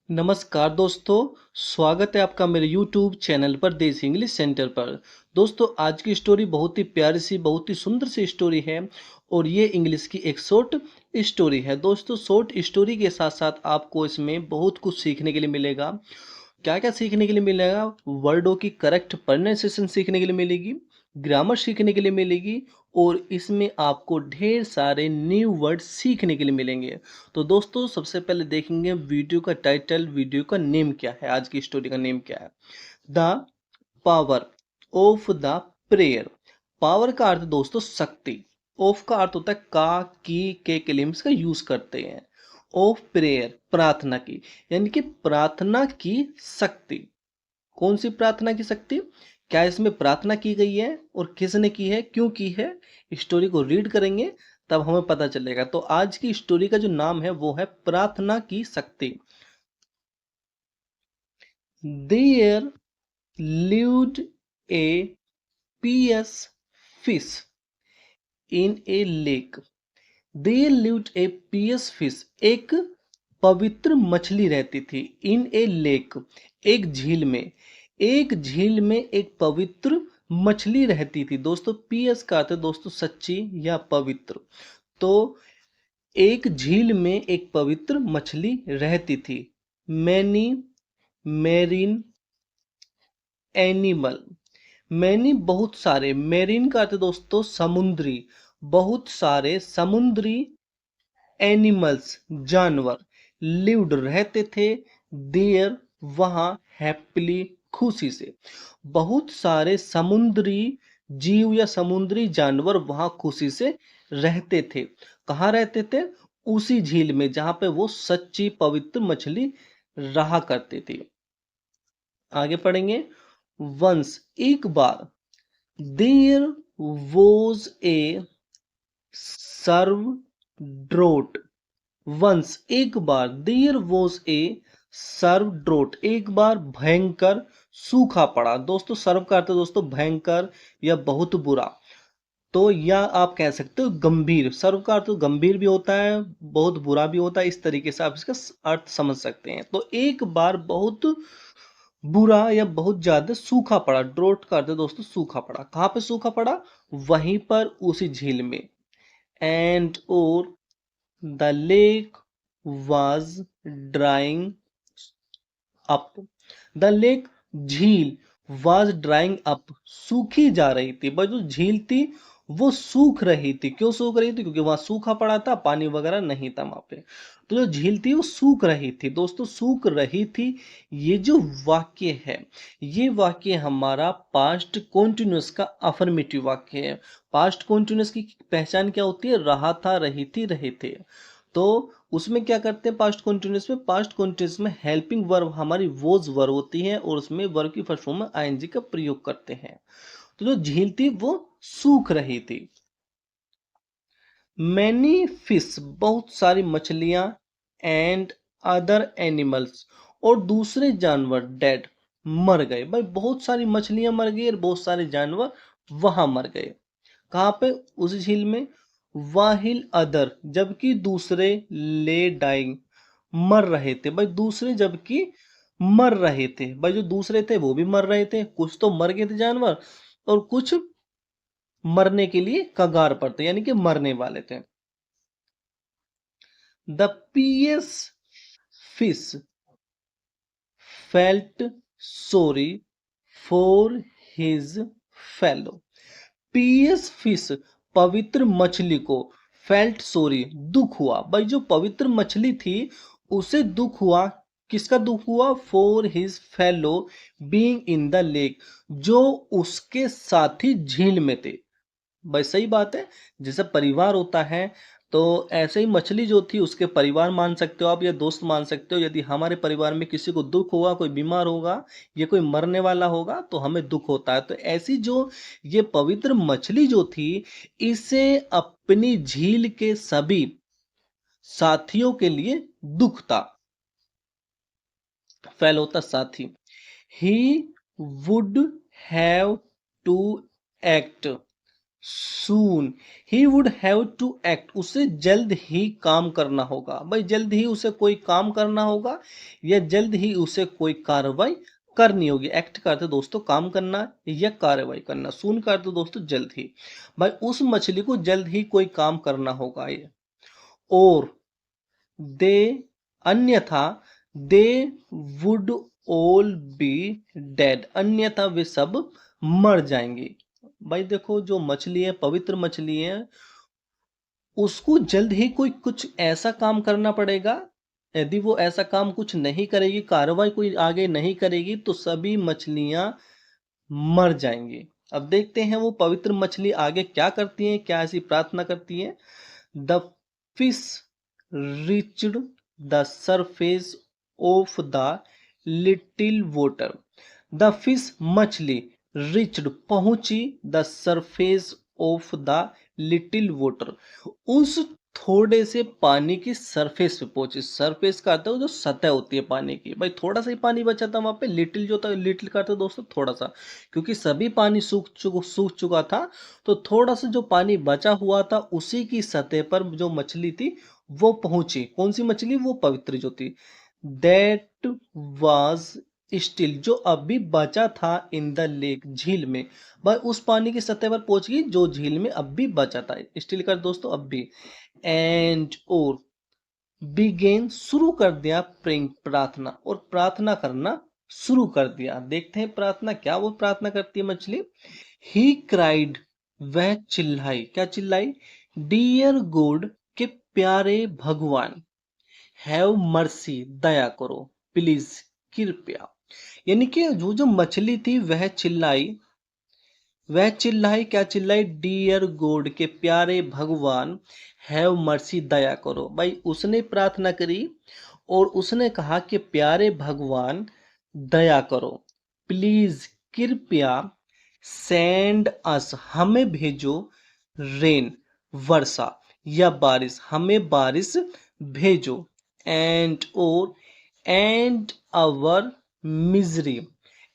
नमस्कार दोस्तों, स्वागत है आपका मेरे YouTube चैनल पर देसी इंग्लिश सेंटर पर। दोस्तों, आज की स्टोरी बहुत ही प्यारी सी, बहुत ही सुंदर सी स्टोरी है और ये इंग्लिश की एक शॉर्ट स्टोरी है। दोस्तों, शॉर्ट स्टोरी के साथ साथ आपको इसमें बहुत कुछ सीखने के लिए मिलेगा। क्या क्या सीखने के लिए मिलेगा? वर्डों की करेक्ट प्रोनाउंसिएशन सीखने के लिए मिलेगी, ग्रामर सीखने के लिए मिलेगी और इसमें आपको ढेर सारे न्यू वर्ड सीखने के लिए मिलेंगे। तो दोस्तों, सबसे पहले देखेंगे वीडियो का टाइटल, वीडियो का नेम क्या है, आज की स्टोरी का नेम क्या है। The power of the prayer. Power का अर्थ दोस्तों शक्ति, ऑफ का अर्थ होता है का, की, के लिम्स का यूज करते हैं। ऑफ प्रेयर प्रार्थना की, यानी कि प्रार्थना की शक्ति। कौन सी प्रार्थना की शक्ति? क्या इसमें प्रार्थना की गई है और किसने की है, क्यों की है? स्टोरी को रीड करेंगे तब हमें पता चलेगा। तो आज की स्टोरी का जो नाम है वो है प्रार्थना की शक्ति। There lived a pious fish in a lake. There lived a pious fish. एक पवित्र मछली रहती थी। इन ए लेक, एक झील में। एक झील में एक पवित्र मछली रहती थी। दोस्तों, पियस का अर्थ है दोस्तों सच्ची या पवित्र। तो एक झील में एक पवित्र मछली रहती थी। Many marine animal. मैनी बहुत सारे, मेरीन का अर्थ है दोस्तों समुद्री। बहुत सारे समुद्री एनिमल्स जानवर लिव्ड रहते थे। देयर वहां, हैप्पीली खुशी से। बहुत सारे समुद्री जीव या समुद्री जानवर वहां खुशी से रहते थे। कहाँ रहते थे? उसी झील में जहां पे वो सच्ची पवित्र मछली रहा करती थी। आगे पढ़ेंगे। वंस, एक बार। There was a severe drought. Once, एक बार। There was a severe drought, एक बार भयंकर सूखा पड़ा। दोस्तों, सर्व का अर्थ है दोस्तों भयंकर या बहुत बुरा। तो या आप कह सकते हो गंभीर। सर्व का अर्थ गंभीर भी होता है, बहुत बुरा भी होता है। इस तरीके से आप इसका अर्थ समझ सकते हैं। तो एक बार बहुत बुरा या बहुत ज्यादा सूखा पड़ा। ड्रोट का अर्थ है दोस्तों सूखा पड़ा। कहाँ पे सूखा पड़ा? वहीं पर, उसी झील में। एंड और the lake was drawing up. The lake, झील, वाज ड्राइंग अप, सूखी जा रही थी। बस जो झील थी वो सूख रही थी। क्यों सूख रही थी? क्योंकि वहां सूखा पड़ा था, पानी वगैरह नहीं था वहां पे। तो जो झील थी वो सूख रही थी। दोस्तों, सूख रही थी। ये जो वाक्य है, ये वाक्य हमारा पास्ट कॉन्टिन्यूअस का अफर्मेटिव वाक्य है। पास्ट कॉन्टिन्यूअस की पहचान क्या होती है? रहा था, रही थी, रहे थे। तो उसमें क्या करते हैं पास्ट कॉन्टिन्यूअस में? पास्ट कॉन्टिन्यूअस में हेल्पिंग वर्ब हमारी वोज वर्ब होती है और उसमें वर्ब की फर्स्ट फॉर्म में आईएनजी का प्रयोग करते हैं। तो जो झील थी वो सूख रही थी। मैनी फिश, बहुत सारी मछलियां। एंड अदर एनिमल्स, और दूसरे जानवर। डेड, मर गए। भाई बहुत सारी मछलियां मर गई और बहुत सारे जानवर वहां मर गए। कहाँ पे? उस झील में। वाहिल अदर, जबकि दूसरे। ले डाइंग, मर रहे थे। भाई दूसरे जबकि मर रहे थे। भाई जो दूसरे थे वो भी मर रहे थे। कुछ तो मर गए थे जानवर और कुछ मरने के लिए कगार पर थे, यानी कि मरने वाले थे। The PS fish felt sorry for his fellow. PS fish, पवित्र मछली को। फेल्ट सॉरी, दुख हुआ। भाई जो पवित्र मछली थी उसे दुख हुआ। किसका दुख हुआ? For his fellow being in the lake, जो उसके साथी झील में थे। भाई सही बात है। जैसे परिवार होता है तो ऐसे ही मछली जो थी उसके परिवार मान सकते हो आप, या दोस्त मान सकते हो। यदि हमारे परिवार में किसी को दुख होगा, कोई बीमार होगा या कोई मरने वाला होगा तो हमें दुख होता है। तो ऐसी जो ये पवित्र मछली जो थी, इसे अपनी झील के सभी साथियों के लिए दुख था। फेल होता साथी। He would have to act soon, he would have to act, उसे जल्द ही काम करना होगा। भाई जल्द ही उसे कोई काम करना होगा या जल्द ही उसे कोई कार्रवाई करनी होगी। एक्ट करते दोस्तों काम करना या कार्रवाई करना, सून करते दोस्तों जल्द ही। भाई उस मछली को जल्द ही कोई काम करना होगा ये। और दे, अन्यथा they would all B dead, अन्यथा वे सब मर जाएंगे। भाई देखो जो मछली है, पवित्र मछली है, उसको जल्द ही कोई कुछ ऐसा काम करना पड़ेगा। यदि वो ऐसा काम कुछ नहीं करेगी, कार्रवाई कोई आगे नहीं करेगी, तो सभी मछलियां मर जाएंगी। अब देखते हैं वो पवित्र मछली आगे क्या करती है, क्या ऐसी प्रार्थना करती है। The fish reached the surface of the little water, the fish मछली reached पहुंची the surface of the little water, उस थोड़े से पानी की सरफेस पे पहुंची। सरफेस का आता है जो सतह होती है पानी की। भाई थोड़ा सा ही पानी बचा था वहां पे, लिटिल जो था, लिटिल का था दोस्तों थोड़ा सा, क्योंकि सभी पानी सूख चुका था, तो थोड़ा सा जो पानी बचा हुआ था उसी की सतह पर जो मछली थी वो पहुंची। कौन सी मछली? वो पवित्र जो थी। दैट वाज स्टिल, जो अभी बचा था इन द लेक, झील में। भाई उस पानी की सतह पर पहुंच गई जो झील में अब भी बचा था। स्टिल कर दोस्तों अब भी। एंड और बिगेन, शुरू कर दिया, प्रेइंग, प्रार्थना, और प्रार्थना करना शुरू कर दिया। देखते हैं प्रार्थना क्या वो प्रार्थना करती है मछली। ही क्राइड, वह चिल्लाई, क्या चिल्लाई? डियर गॉड, के प्यारे भगवान, हैव मर्सी, दया करो, प्लीज, कृपया। यानी कि जो जो मछली थी वह चिल्लाई, क्या चिल्लाई? डियर गॉड, के प्यारे भगवान, हैव मर्सी, दया करो। भाई उसने प्रार्थना करी और उसने कहा कि प्यारे भगवान दया करो, प्लीज, कृपया, सेंड अस, हमें भेजो, रेन, वर्षा या बारिश, हमें बारिश भेजो। एंड और एंड आवर मिजरी,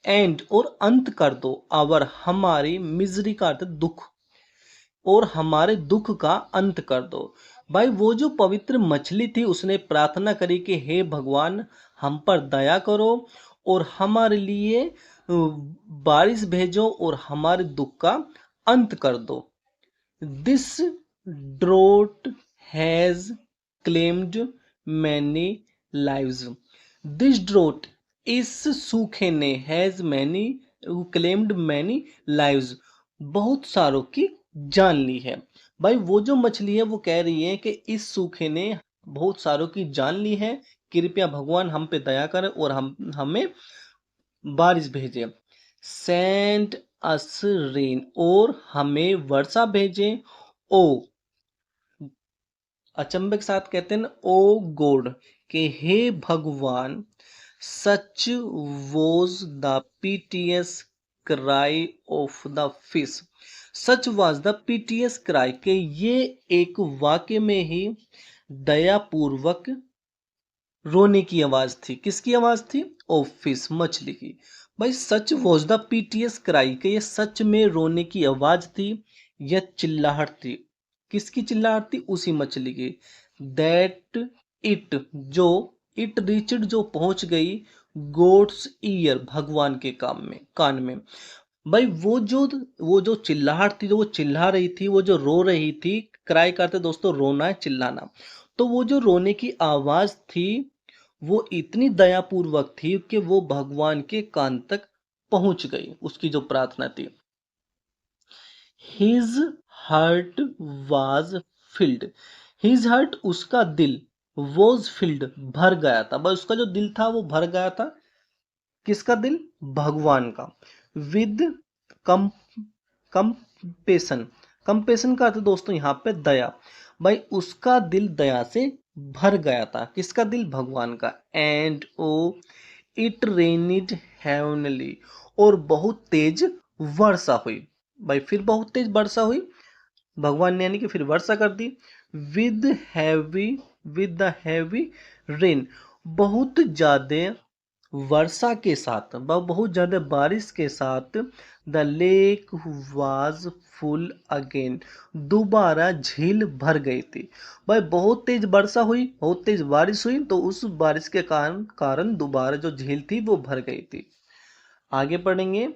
एंड और अंत कर दो, आवर हमारी, मिजरी का अर्थ दुख, और हमारे दुख का अंत कर दो। भाई वो जो पवित्र मछली थी उसने प्रार्थना करी कि हे भगवान हम पर दया करो और हमारे लिए बारिश भेजो और हमारे दुख का अंत कर दो। This draught has claimed many lives, this draught, इस सूखे ने, has many, claimed many lives, बहुत सारों की जान ली है। भाई वो जो मछली है वो कह रही है कि इस सूखे ने बहुत सारों की जान ली है, कृपया भगवान हम पे दया करें और हम हमें बारिश भेजे। सेंड अस रेन, और हमें वर्षा भेजे। ओ, अचंभे के साथ कहते हैं ओ गॉड, के हे भगवान, सच was the PTS cry of the fish, such was the PTS cry, के ये एक वाक्य में ही दयापूर्वक रोने की आवाज थी। किसकी आवाज थी? ऑफ फिश, मछली की। भाई सच वॉज द पीटीएस क्राई, के ये सच में रोने की आवाज थी या चिल्लाहट थी? किसकी चिल्लाहट थी? उसी मछली की। दैट इट, जो इट रीच्ड, जो पहुंच गई, गोड्स ईयर, भगवान के कान में। भाई वो जो चिल्लाहट थी, जो वो चिल्ला रही थी, वो जो रो रही थी, क्राई करते दोस्तों रोना है, चिल्लाना। तो वो जो रोने की आवाज थी वो इतनी दयापूर्वक थी कि वो भगवान के कान तक पहुंच गई, उसकी जो प्रार्थना थी। His heart was field, his heart, उसका दिल, वॉज फिल्ड, भर गया था। बस उसका जो दिल था वो भर गया था। किसका दिल? भगवान का। विद कम कंपेशन, कंपेशन का अर्थ दोस्तों यहाँ पे दया। भाई उसका दिल दया से भर गया था। किसका दिल? भगवान का। एंड ओ इट रेनिड हेवनली, और बहुत तेज वर्षा हुई। भाई फिर बहुत तेज वर्षा हुई, भगवान ने यानी कि फिर वर्षा कर दी। With heavy, with the heavy rain, बहुत ज्यादा वर्षा के साथ बहुत ज्यादा बारिश के साथ the lake was full again, दोबारा झील भर गई थी। भाई बहुत तेज वर्षा हुई, बहुत तेज बारिश हुई, तो उस बारिश के कारण कारण दोबारा जो झील थी वो भर गई थी। आगे पढ़ेंगे।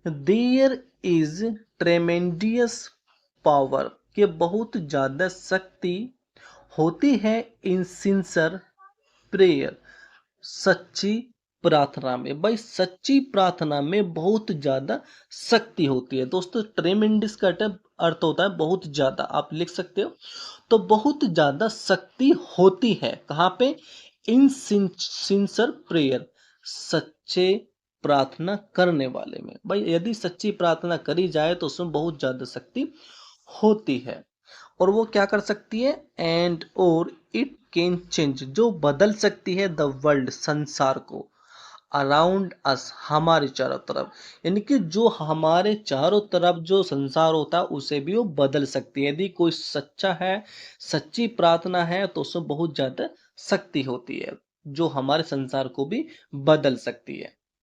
देयर इज ट्रेमेंडियस पावर, के बहुत ज्यादा शक्ति होती है इन सिंसर प्रेयर, सच्ची प्रार्थना में। भाई सच्ची प्रार्थना में बहुत ज्यादा शक्ति होती है। दोस्तों ट्रेमेंडस का अर्थ होता है बहुत ज्यादा, आप लिख सकते हो। तो बहुत ज्यादा शक्ति होती है कहाँ पे? इन सिंसर प्रेयर, सच्चे प्रार्थना करने वाले में। भाई यदि सच्ची प्रार्थना करी जाए तो उसमें बहुत ज्यादा शक्ति होती है। और वो क्या कर सकती है? एंड और इट कैन चेंज, जो बदल सकती है द वर्ल्ड, संसार को, अराउंड अस, हमारे चारों तरफ। यानी कि जो हमारे चारों तरफ जो संसार होता है उसे भी वो बदल सकती है। यदि कोई सच्चा है, सच्ची प्रार्थना है, तो उसमें बहुत ज्यादा शक्ति होती है जो हमारे संसार को भी बदल सकती है।